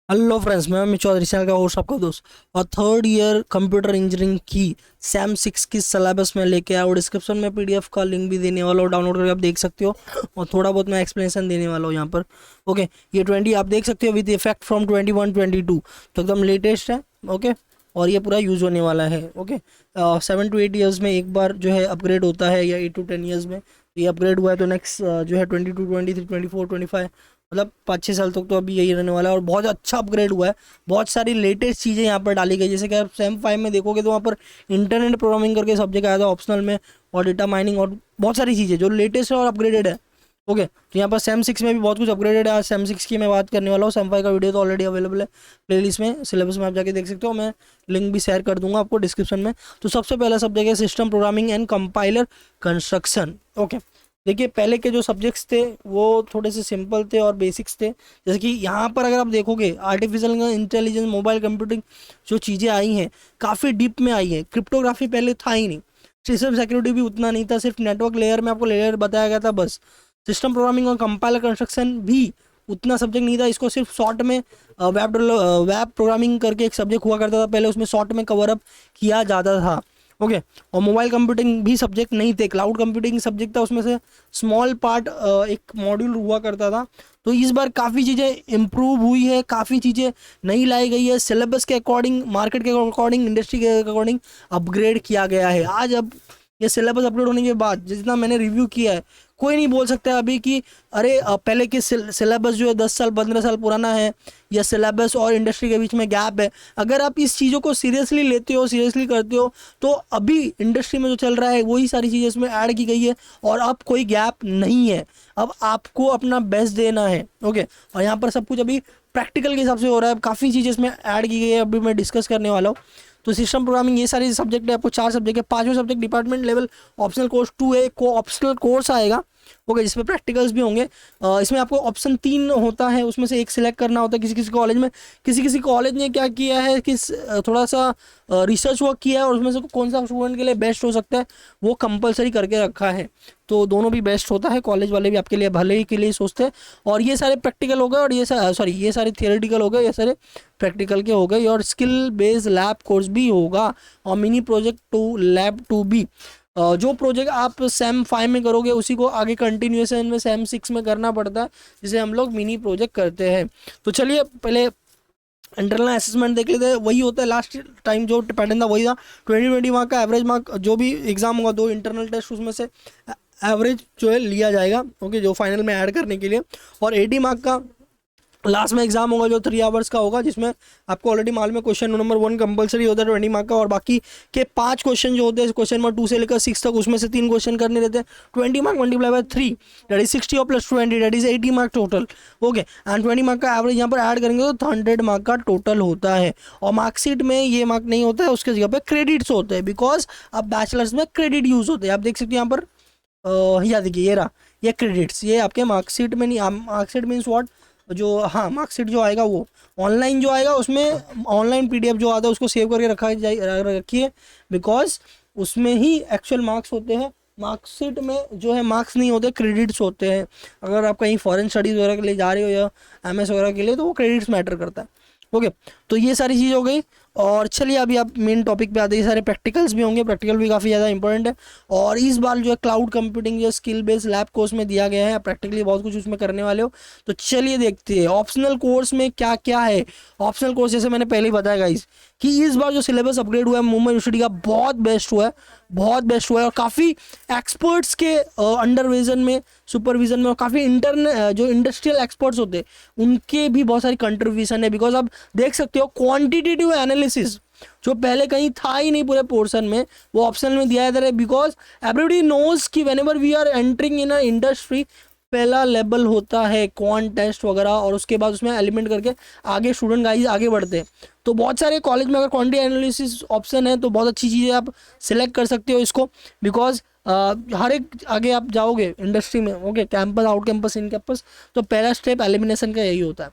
Hello friends, मैं Amit Chaudhary channel का host आपका दोस्त। और थर्ड ईयर कंप्यूटर इंजीनियरिंग की सैम 6 की सिलेबस में लेके आया और डिस्क्रिप्शन में पीडीएफ का लिंक भी देने वाला हूँ, डाउनलोड करके आप देख सकते हो। और थोड़ा बहुत मैं एक्सप्लेनेशन देने वाला हूँ यहाँ पर। ओके, ये 20 आप देख सकते हो विद इफेक्ट फ्रॉम 21-22, तो एकदम लेटेस्ट है। ओके, और ये पूरा यूज़ होने वाला है। ओके, 7 to 8 ईयर्स में एक बार जो है अपग्रेड होता है, या 8 to 10 ईयर्स में ये अपग्रेड हुआ है, तो नेक्स्ट जो है 22, 23, 24, 25, मतलब 5-6 साल तक तो अभी यही रहने वाला है। और बहुत अच्छा अपग्रेड हुआ है, बहुत सारी लेटेस्ट चीज़ें यहाँ पर डाली गई। जैसे कि आप सेम 5 में देखोगे तो वहाँ पर इंटरनेट प्रोग्रामिंग करके सब्जेक्ट आया था ऑप्शनल में, और डेटा माइनिंग और बहुत सारी चीज़ें जो लेटेस्ट है और अपग्रेडेड है। ओके, तो यहाँ पर सेम 6 में भी बहुत कुछ अपग्रेडेड है। आज सेम 6 की मैं बात करने वाला हूँ। सेम 5 का वीडियो तो ऑलरेडी अवेलेबल है प्लेलिस्ट में, सिलेबस में आप जाके देख सकते हो। मैं लिंक भी शेयर कर दूंगा आपको डिस्क्रिप्शन में। तो सबसे पहला सब्जेक्ट है system programming and compiler construction. Okay, देखिए पहले के जो सब्जेक्ट्स थे वो थोड़े से सिंपल थे और बेसिक्स थे। जैसे कि यहाँ पर अगर आप देखोगे आर्टिफिशियल इंटेलिजेंस, मोबाइल कंप्यूटिंग जो चीज़ें आई हैं काफ़ी डीप में आई हैं। क्रिप्टोग्राफी पहले था ही नहीं, सिस्टम सिक्योरिटी भी उतना नहीं था, सिर्फ नेटवर्क लेयर में आपको लेयर बताया गया था बस। सिस्टम प्रोग्रामिंग और कंपाइलर कंस्ट्रक्शन भी उतना सब्जेक्ट नहीं था, इसको सिर्फ शॉर्ट में वेब प्रोग्रामिंग करके एक सब्जेक्ट हुआ करता था पहले, उसमें शॉर्ट में कवर अप किया जाता था। ओके, और मोबाइल कंप्यूटिंग भी सब्जेक्ट नहीं थे, क्लाउड कंप्यूटिंग सब्जेक्ट था, उसमें से स्मॉल पार्ट एक मॉड्यूल हुआ करता था। तो इस बार काफ़ी चीज़ें इम्प्रूव हुई है, काफ़ी चीज़ें नई लाई गई है, सिलेबस के अकॉर्डिंग, मार्केट के अकॉर्डिंग, इंडस्ट्री के अकॉर्डिंग अपग्रेड किया गया है। आज अब ये सिलेबस अपडेट होने के बाद जितना मैंने रिव्यू किया है, कोई नहीं बोल सकता अभी कि अरे पहले के सिलेबस जो है 10 साल 15 साल पुराना है, या सिलेबस और इंडस्ट्री के बीच में गैप है। अगर आप इस चीज़ों को सीरियसली लेते हो, सीरियसली करते हो, तो अभी इंडस्ट्री में जो चल रहा है वही सारी चीज़ें इसमें ऐड की गई है, और अब कोई गैप नहीं है। अब आपको अपना बेस्ट देना है। ओके, और यहाँ पर सब कुछ अभी प्रैक्टिकल के हिसाब से हो रहा है, काफ़ी चीज़ें इसमें ऐड की गई है, अभी मैं डिस्कस करने वाला हूँ। तो सिस्टम प्रोग्रामिंग ये सारे सब्जेक्ट है, आपको 4 सब्जेक्ट है। 5वें subject department level optional course 2 को ऑप्शनल कोर्स आएगा। ओके, जिसमें प्रैक्टिकल्स भी होंगे। इसमें आपको ऑप्शन 3 होता है, उसमें से एक सिलेक्ट करना होता है। किसी किसी कॉलेज में, किसी किसी कॉलेज ने क्या किया है कि थोड़ा सा रिसर्च वर्क किया है, और उसमें से कौन सा स्टूडेंट के लिए बेस्ट हो सकता है वो कंपलसरी करके रखा है। तो दोनों भी बेस्ट होता है, कॉलेज वाले भी आपके लिए भले ही के लिए सोचते हैं। और ये सारे प्रैक्टिकल हो गए, और ये सॉरी ये सारे थियोरेटिकल हो गए, ये सारे प्रैक्टिकल के हो गए। और स्किल बेस्ड लैब कोर्स भी होगा, और mini project two lab two B. जो प्रोजेक्ट आप सेम 5 में करोगे उसी को आगे कंटिन्यूएशन में सेम 6 में करना पड़ता है, जिसे हम लोग मिनी प्रोजेक्ट करते हैं। तो चलिए पहले इंटरनल असेसमेंट देख लेते हैं। वही होता है, लास्ट टाइम जो पैटर्न था वही था। 20 मार्क का एवरेज मार्क, जो भी एग्जाम होगा 2 इंटरनल टेस्ट, उसमें से एवरेज जो है लिया जाएगा। ओके, जो फाइनल में ऐड करने के लिए। और 80 मार्क का लास्ट में एग्जाम होगा जो 3 आवर्स का होगा, जिसमें आपको ऑलरेडी मालूम है क्वेश्चन नंबर 1 कंपलसरी होता है 20 मार्क का, और बाकी के 5 क्वेश्चन जो होते हैं क्वेश्चन नंबर 2 से लेकर 6 तक, उसमें से 3 क्वेश्चन करने रहते हैं। 20 mark multiply by 3 that is 60 और plus 20 that is 80 mark total. Okay, and 20 mark का एवरेज यहाँ पर ऐड करेंगे तो 100 मार्क का टोटल होता है। और मार्कशीट में ये मार्क नहीं होता है, उसके जगह पे क्रेडिट्स होते हैं, बिकॉज अब बैचलर्स में क्रेडिट यूज होते हैं। आप देख सकते हैं यहाँ पर या देखिए ये रहा, ये क्रेडिट्स, ये आपके मार्कशीट में नहीं। मार्कशीट मीन्स व्हाट, जो हाँ मार्कशीट जो आएगा वो ऑनलाइन जो आएगा, उसमें ऑनलाइन पीडीएफ जो आता है उसको सेव करके रखिए, बिकॉज उसमें ही एक्चुअल मार्क्स होते हैं। मार्कशीट में जो है मार्क्स नहीं होते, क्रेडिट्स होते हैं। अगर आप कहीं फॉरेन स्टडीज़ वगैरह के लिए जा रहे हो या एमएस वगैरह के लिए, तो वो क्रेडिट्स मैटर करता है। ओके, तो ये सारी चीज़ हो गई। और चलिए अभी आप मेन टॉपिक पे आते हैं। सारे प्रैक्टिकल्स भी होंगे, प्रैक्टिकल भी काफ़ी ज़्यादा इंपॉर्टेंट है। और इस बार जो है क्लाउड कंप्यूटिंग जो स्किल बेस्ड लैब कोर्स में दिया गया है, प्रैक्टिकली बहुत कुछ उसमें करने वाले हो। तो चलिए देखते हैं ऑप्शनल कोर्स में क्या क्या है। ऑप्शनल कोर्स जैसे मैंने पहले ही बताया गाइस कि इस बार जो सिलेबस अपग्रेड हुआ है मुंबई यूनिवर्सिटी का, बहुत बेस्ट हुआ है, बहुत बेस्ट हुआ है। और काफ़ी एक्सपर्ट्स के अंडरविजन में, सुपरविजन में, और काफ़ी जो इंडस्ट्रियल एक्सपर्ट्स होते हैं उनके भी बहुत सारी कंट्रीब्यूशन है। बिकॉज आप देख सकते हो क्वांटिटेटिव एनालिसिस जो पहले कहीं था ही नहीं पूरे पोर्शन में, वो ऑप्शनल में दिया जाता है। बिकॉज एवरीबडी नोज कि whenever we are entering in a industry, पहला लेवल होता है क्वांट टेस्ट वगैरह, और उसके बाद उसमें एलिमेंट करके आगे स्टूडेंट गाइज आगे बढ़ते हैं। तो बहुत सारे कॉलेज में अगर क्वांटिटी एनालिसिस ऑप्शन है तो बहुत अच्छी चीज़ है, आप सिलेक्ट कर सकते हो इसको। बिकॉज हर एक आगे आप जाओगे इंडस्ट्री में, okay, campus, out campus, in campus, तो पहला स्टेप एलिमिनेशन का यही होता है।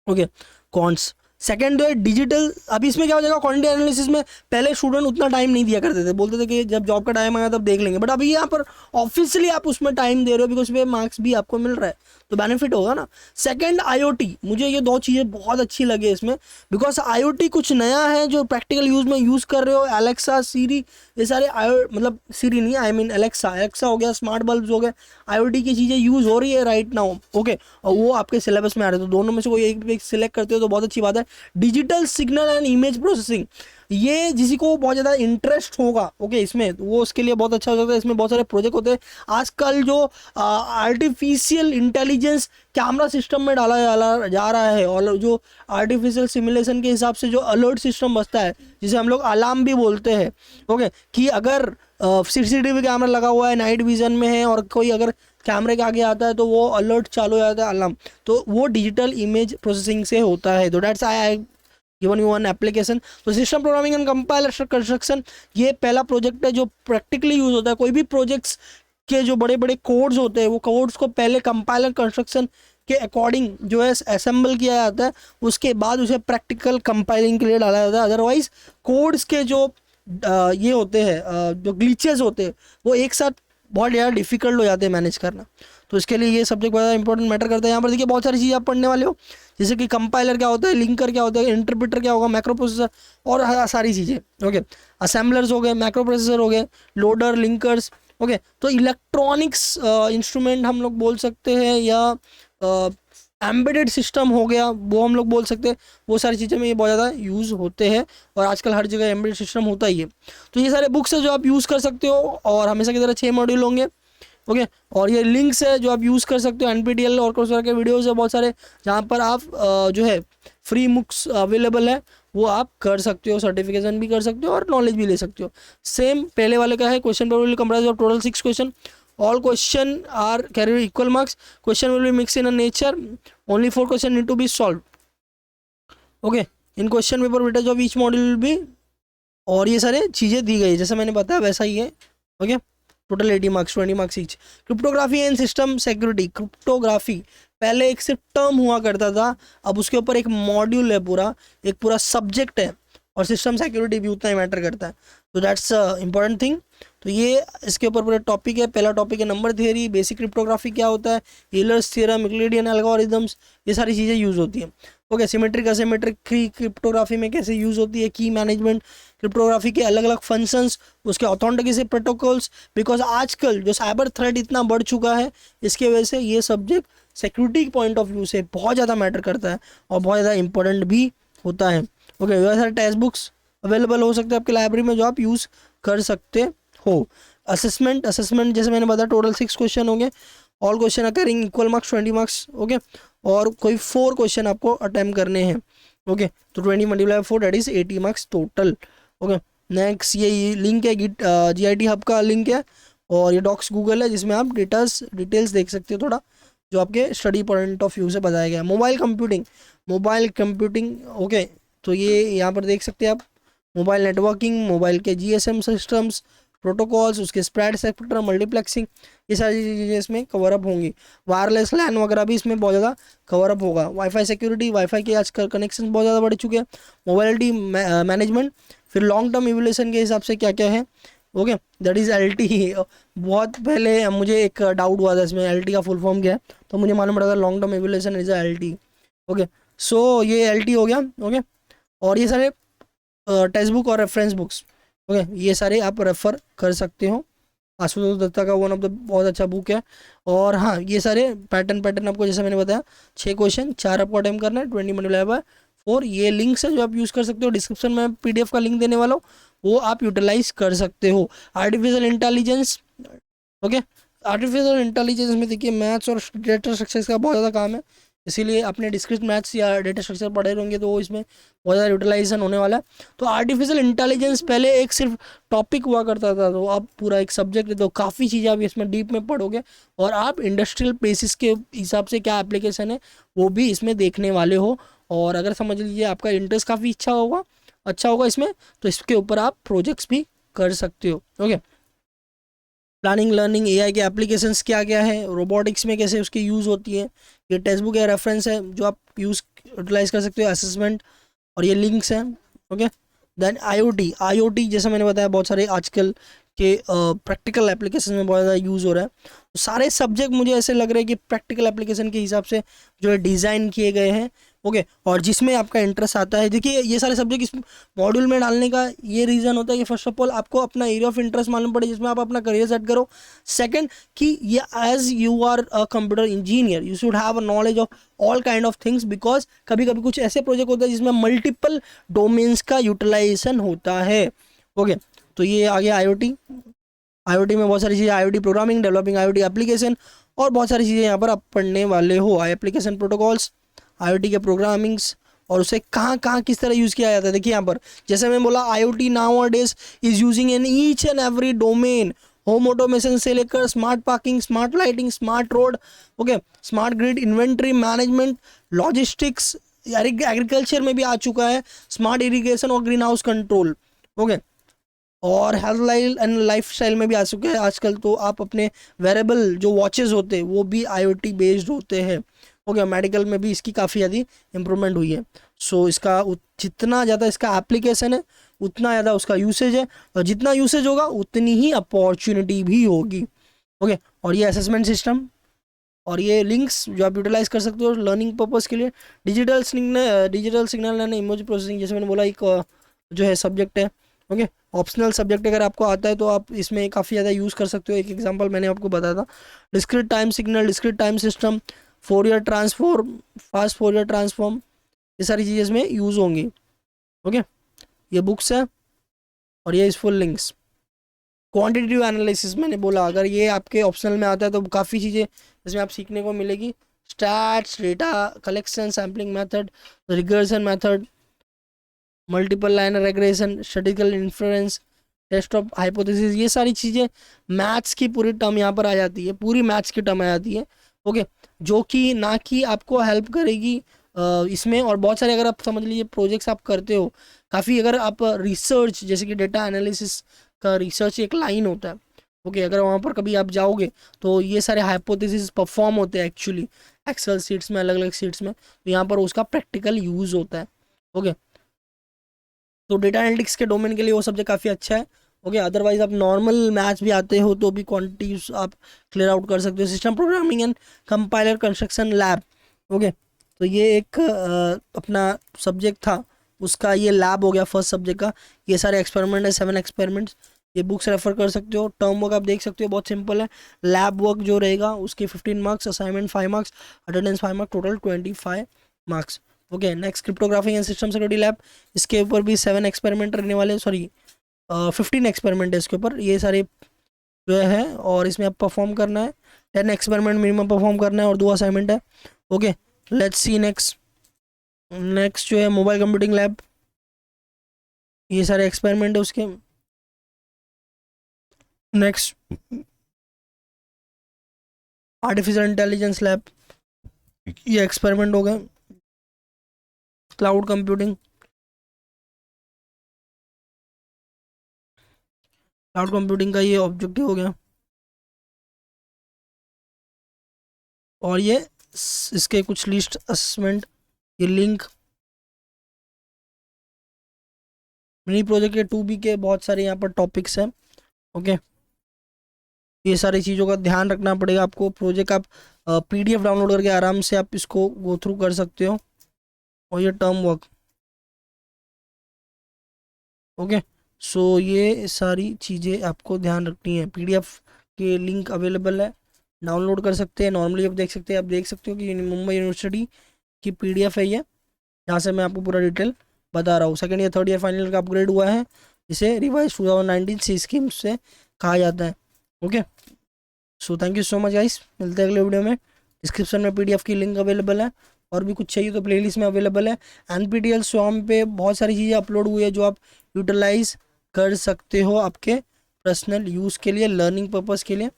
ओके, कॉन्ट्स सेकंड जो है डिजिटल, अभी इसमें क्या हो जाएगा क्वांटिटी एनालिसिस में पहले स्टूडेंट उतना टाइम नहीं दिया करते थे, बोलते थे कि जब जॉब का टाइम आएगा तब देख लेंगे, बट अभी यहाँ पर ऑफिशियली आप उसमें टाइम दे रहे हो बिकॉज पे मार्क्स भी आपको मिल रहा है, तो बेनिफिट होगा ना। सेकंड आईओटी, मुझे ये दो चीज़ें बहुत अच्छी लगी इसमें, बिकॉज आईओटी कुछ नया है जो प्रैक्टिकल यूज में यूज़ कर रहे हो। एलेक्सा, सीरी, ये सारे मतलब सीरी नहीं, आई मीन एलेक्सा, एलेक्सा हो गया, स्मार्ट बल्ब हो गए, आईओटी की चीज़ें यूज़ हो रही है राइट नाउ, ओके, और वो आपके सिलेबस में आ रहे हैं, तो दोनों में से कोई एक सिलेक्ट करते हो तो बहुत अच्छी बात है। Digital signal and image processing, ये जिसी को बहुत ज़्यादा इंटरेस्ट होगा ओके इसमें, वो उसके लिए बहुत अच्छा हो सकता है। इसमें बहुत सारे प्रोजेक्ट होते हैं आजकल, जो आर्टिफिशियल इंटेलिजेंस कैमरा सिस्टम में डाला जा रहा है, और जो आर्टिफिशियल सिमुलेशन के हिसाब से जो अलर्ट सिस्टम बसता है, जिसे हम लोग अलार्म भी बोलते हैं ओके, कि अगर सीसीटीवी कैमरा लगा हुआ है, नाइट विजन में है, और कोई अगर कैमरे के आगे आता है तो वो अलर्ट चालू हो जाता है, अलार्म, तो वो डिजिटल इमेज प्रोसेसिंग से होता है। तो that's I given you one application. तो system programming and compiler construction, ये पहला प्रोजेक्ट है जो प्रैक्टिकली यूज होता है। कोई भी प्रोजेक्ट्स के जो बड़े बड़े कोड्स होते हैं, वो कोड्स को पहले कंपाइलर कंस्ट्रक्शन के अकॉर्डिंग जो है असेंबल किया जाता है, उसके बाद उसे प्रैक्टिकल कंपाइलिंग के लिए डाला जाता है। अदरवाइज कोड्स के जो ये होते हैं, जो ग्लिचेस होते हैं, वो एक साथ बहुत ज़्यादा डिफिकल्ट हो जाते हैं मैनेज करना। तो इसके लिए ये सब्जेक्ट बहुत इंपॉर्टेंट मैटर करता है। यहाँ पर देखिए बहुत सारी चीज़ें आप पढ़ने वाले हो, जैसे कि कंपाइलर क्या होता है, लिंकर क्या होता है, इंटरप्रेटर क्या होगा, मैक्रो प्रोसेसर, और सारी चीज़ें ओके, असेंबलर्स हो गए, मैक्रो प्रोसेसर हो गए, लोडर, लिंकर्स ओके। तो इलेक्ट्रॉनिक्स इंस्ट्रूमेंट हम लोग बोल सकते हैं, या एम्बेडेड सिस्टम हो गया, वो हम लोग बोल सकते हैं। वो सारी चीज़ें में ये बहुत ज़्यादा यूज़ होते हैं, और आजकल हर जगह एम्बेडेड सिस्टम होता ही है। तो ये सारे बुक्स है जो आप यूज़ कर सकते हो, और हमेशा की तरह 6 मॉड्यूल होंगे ओके। और ये लिंक्स है जो आप यूज़ कर सकते हो, NPTEL और कोर्सेरा के वीडियोस है बहुत सारे, जहाँ पर आप जो है फ्री बुक्स अवेलेबल है, वो आप कर सकते हो, सर्टिफिकेशन भी कर सकते हो और नॉलेज भी ले सकते हो। सेम पहले वाले का है, question paper will comprise of total 6 question, all question are carry equal marks, question will be mixed in a nature, only 4 question need to be solved okay, in question paper weightage of each module will be, और ये सारे चीज़ें दी गई जैसे मैंने बताया वैसा ही है okay. Total 80 marks, 20 marks each. Cryptography and system security, cryptography पहले एक सिर्फ टर्म हुआ करता था, अब उसके ऊपर एक मॉड्यूल है, पूरा एक पूरा सब्जेक्ट है, और सिस्टम सिक्योरिटी भी उतना ही मैटर करता है। तो दैट्स इंपॉर्टेंट थिंग। तो ये इसके ऊपर पूरा टॉपिक है। पहला टॉपिक है नंबर थियरी, बेसिक क्रिप्टोग्राफी क्या होता है, यूलर्स थ्योरम, यूक्लिडियन एल्गोरिथम्स, ये सारी चीज़ें यूज़ होती हैं ओके। सिमेट्रिक असिमेट्रिक क्रिप्टोग्राफी में कैसे यूज़ होती है, की मैनेजमेंट, क्रिप्टोग्राफी के अलग अलग फंक्शंस, उसके ऑथेंटिकेशन प्रोटोकॉल्स, बिकॉज आजकल जो साइबर थ्रेट इतना बढ़ चुका है, इसके वजह से ये subject security point of view से बहुत ज़्यादा मैटर करता है और बहुत ज़्यादा इंपॉर्टेंट भी होता है ओके। वैसे सारे टेक्स्ट बुक्स अवेलेबल हो सकते हैं आपकी लाइब्रेरी में, जो आप यूज़ कर सकते हो। असेसमेंट जैसे मैंने बताया टोटल 6 क्वेश्चन होंगे, all question are carrying equal marks 20 marks okay, और कोई 4 क्वेश्चन आपको अटेम्प्ट करने हैं ओके। तो 20 multiply 4 that is 80 marks total okay. Next ये लिंक है GIT हब का लिंक है, और ये डॉक्स गूगल है जिसमें आप डिटेल्स देख सकते हो थोड़ा, जो आपके स्टडी पॉइंट ऑफ व्यू से बताया गया है। मोबाइल कंप्यूटिंग ओके, तो ये यहाँ पर देख सकते हैं आप, मोबाइल नेटवर्किंग, मोबाइल के GSM सिस्टम्स, प्रोटोकॉल्स, उसके स्प्रेड स्पेक्ट्रम, मल्टीप्लेक्सिंग, ये सारी चीज़ें इसमें कवर अप होंगी। वायरलेस लैन वगैरह भी इसमें बहुत ज़्यादा कवर अप होगा। वाईफाई सिक्योरिटी, वाईफाई के आजकल कनेक्शन बहुत ज़्यादा बढ़ चुके हैं। मोबाइलिटी मैनेजमेंट, फिर लॉन्ग टर्म इवोल्यूशन के हिसाब से क्या क्या है ओके, दैट इज़ LT। बहुत पहले मुझे एक डाउट हुआ था इसमें LT का फुल फॉर्म क्या है, तो मुझे मालूम पड़ा था long term evolution is LT okay. So ये LT हो गया ओके। और ये सारे टेक्स्ट बुक और रेफरेंस बुक्स ओके, ये सारे आप रेफर कर सकते हो। आशुतोष दत्ता का वन ऑफ द बहुत अच्छा बुक है। और हाँ, ये सारे पैटर्न आपको जैसे मैंने बताया 6 क्वेश्चन, 4 आपको अटेम्प्ट करना है, 20 मल्टीप्लाई बाय 4। ये लिंक्स है जो आप यूज़ कर सकते हो, डिस्क्रिप्शन में PDF का लिंक देने वाला हूँ, वो आप यूटिलाइज कर सकते हो। Artificial intelligence okay, artificial intelligence में देखिए मैथ्स और डेटा स्ट्रक्चर्स का बहुत ज़्यादा काम है, इसीलिए अपने डिस्क्रीट मैथ्स या डेटा स्ट्रक्चर पढ़े होंगे तो वो इसमें बहुत ज़्यादा यूटिलाइजेशन होने वाला है। तो आर्टिफिशियल इंटेलिजेंस पहले एक सिर्फ टॉपिक हुआ करता था, तो अब पूरा एक सब्जेक्ट है, तो काफ़ी चीज़ें आप इसमें डीप में पढ़ोगे, और आप इंडस्ट्रियल बेसिस के हिसाब से क्या एप्लीकेशन है वो भी इसमें देखने वाले हो। और अगर समझ लीजिए आपका इंटरेस्ट काफ़ी अच्छा होगा इसमें, तो इसके ऊपर आप प्रोजेक्ट्स भी कर सकते हो ओके। प्लानिंग, लर्निंग, AI के एप्लीकेशंस क्या क्या है, रोबोटिक्स में कैसे उसकी यूज़ होती है, ये टेक्स्ट बुक या रेफरेंस है जो आप यूटिलाइज कर सकते हो। असेसमेंट और ये लिंक्स हैं। ओके, देन आईओटी जैसे मैंने बताया बहुत सारे आजकल के प्रैक्टिकल एप्लीकेशन में बहुत ज़्यादा यूज़ हो रहा है। तो सारे सब्जेक्ट मुझे ऐसे लग रहे हैं कि प्रैक्टिकल एप्लीकेशन के हिसाब से जो है डिज़ाइन किए गए हैं। ओके, और जिसमें आपका इंटरेस्ट आता है, देखिए ये सारे सब्जेक्ट इस मॉड्यूल में डालने का ये रीज़न होता है कि फर्स्ट ऑफ ऑल आपको अपना एरिया ऑफ इंटरेस्ट मालूम पड़े जिसमें आप अपना करियर सेट करो। सेकंड कि ये as you are a computer engineer you should have a knowledge of all kind of things, because कभी कभी कुछ ऐसे प्रोजेक्ट होते हैं जिसमें मल्टीपल डोमेन्स का यूटिलाइजेशन होता है। ओके, तो ये आ गया आईओटी में बहुत सारी चीज़ें, IoT programming, developing IoT application, और बहुत सारी चीज़ें यहाँ पर आप पढ़ने वाले हो। एप्लीकेशन प्रोटोकॉल्स, आईओटी के प्रोग्रामिंग्स, और उसे कहाँ कहाँ किस तरह यूज़ किया जाता है। देखिए यहाँ पर जैसे मैं बोला IoT now days is using in each and every domain, home automation से लेकर smart parking, smart lighting, smart road, okay, smart grid, inventory management, logistics, agriculture में भी आ चुका है, स्मार्ट इरिगेशन और ग्रीन हाउस कंट्रोल। ओके, और health life and life style में भी आ चुके हैं आजकल। तो आप अपने वेरेबल जो वॉचेस होते हैं वो भी आईओटी बेस्ड होते हैं। ओके, मेडिकल में भी इसकी काफ़ी ज़्यादा इम्प्रूवमेंट हुई है। सो इसका जितना ज़्यादा इसका एप्लीकेशन है उतना ज़्यादा उसका यूसेज है, और जितना यूसेज होगा उतनी ही अपॉर्चुनिटी भी होगी। ओके, और ये असेसमेंट सिस्टम और ये लिंक्स जो आप यूटिलाइज कर सकते हो लर्निंग पर्पज़ के लिए। Digital signal and image processing जैसे मैंने बोला एक जो है सब्जेक्ट है। ओके, ऑप्शनल सब्जेक्ट अगर आपको आता है तो आप इसमें काफ़ी ज़्यादा यूज़ कर सकते हो। एक एग्जांपल मैंने आपको बताया था, discrete time signal, discrete time system, Fourier transform, fast Fourier transform, ये सारी चीज़ें इसमें यूज़ होंगी। ओके, ये बुक्स है और ये इस फुल लिंक्स। क्वांटिटेटिव एनालिसिस मैंने बोला अगर ये आपके ऑप्शनल में आता है तो काफ़ी चीज़ें इसमें आप सीखने को मिलेगी। Stats, data collection, sampling method, regression method, multiple linear regression, statistical inference, test of hypothesis, ये सारी चीज़ें मैथ्स की पूरी टर्म यहाँ पर आ जाती है, पूरी मैथ्स की टर्म आ जाती है। ओके, जो कि ना कि आपको हेल्प करेगी इसमें, और बहुत सारे अगर आप समझ लीजिए प्रोजेक्ट्स आप करते हो काफ़ी, अगर आप रिसर्च जैसे कि डेटा एनालिसिस का रिसर्च एक लाइन होता है। ओके, अगर वहाँ पर कभी आप जाओगे तो ये सारे हाइपोथेसिस परफॉर्म होते हैं एक्चुअली एक्सेल सीट्स में, अलग अलग सीट्स में, तो यहाँ पर उसका प्रैक्टिकल यूज़ होता है। ओके, तो डेटा एनालिटिक्स के डोमेन के लिए वो सब्जेक्ट काफ़ी अच्छा है। ओके, अदरवाइज आप नॉर्मल मैथ्स भी आते हो तो भी क्वांटिटीज आप क्लियर आउट कर सकते हो। System programming and compiler construction lab, okay, तो ये एक अपना सब्जेक्ट था, उसका ये लैब हो गया फर्स्ट सब्जेक्ट का। ये सारे एक्सपेरिमेंट है, 7 एक्सपेरिमेंट्स, ये बुक्स रेफर कर सकते हो। टर्म वर्क आप देख सकते हो बहुत सिंपल है। लैब वर्क जो रहेगा उसके 15 marks, assignment 5 marks, attendance 5 marks, total 25 marks. Okay, next cryptography and system security lab, इसके ऊपर भी 7 एक्सपेरिमेंट रहने वाले, सॉरी 15 एक्सपेरिमेंट है इसके ऊपर, ये सारे जो है, और इसमें आप परफॉर्म करना है, 10 एक्सपेरिमेंट मिनिमम परफॉर्म करना है और 2 असाइनमेंट है। ओके, लेट्स सी नेक्स्ट जो है मोबाइल कंप्यूटिंग लैब, ये सारे एक्सपेरिमेंट है उसके। नेक्स्ट आर्टिफिशियल इंटेलिजेंस लैब, ये एक्सपेरिमेंट हो गए। क्लाउड कंप्यूटिंग, क्लाउड कंप्यूटिंग का ये ऑब्जेक्टिव हो गया, और ये इसके कुछ लिस्ट असेसमेंट, ये लिंक, मिनी प्रोजेक्ट के 2B के बहुत सारे यहाँ पर टॉपिक्स हैं। ओके, ये सारी चीज़ों का ध्यान रखना पड़ेगा आपको। प्रोजेक्ट आप PDF डाउनलोड करके आराम से आप इसको गो थ्रू कर सकते हो। और ये टर्म वर्क, ओके, सो ये सारी चीज़ें आपको ध्यान रखनी है। PDF के लिंक अवेलेबल है, डाउनलोड कर सकते हैं। नॉर्मली आप देख सकते हो कि मुंबई यूनिवर्सिटी की PDF है ये, यहाँ से मैं आपको पूरा डिटेल बता रहा हूँ। Second year third year final का अपग्रेड हुआ है, इसे रिवाइज 2019 सी स्कीम से कहा जाता है। Okay, so thank you so much guys, मिलते हैं अगले वीडियो में। डिस्क्रिप्शन में PDF की लिंक अवेलेबल है, और भी कुछ चाहिए तो प्लेलिस्ट में अवेलेबल है। NPTEL स्वयं पे बहुत सारी चीज़ें अपलोड हुई है जो आप यूटिलाइज कर सकते हो आपके पर्सनल यूज़ के लिए, लर्निंग पर्पज़ के लिए।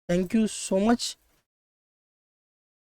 Thank you so much.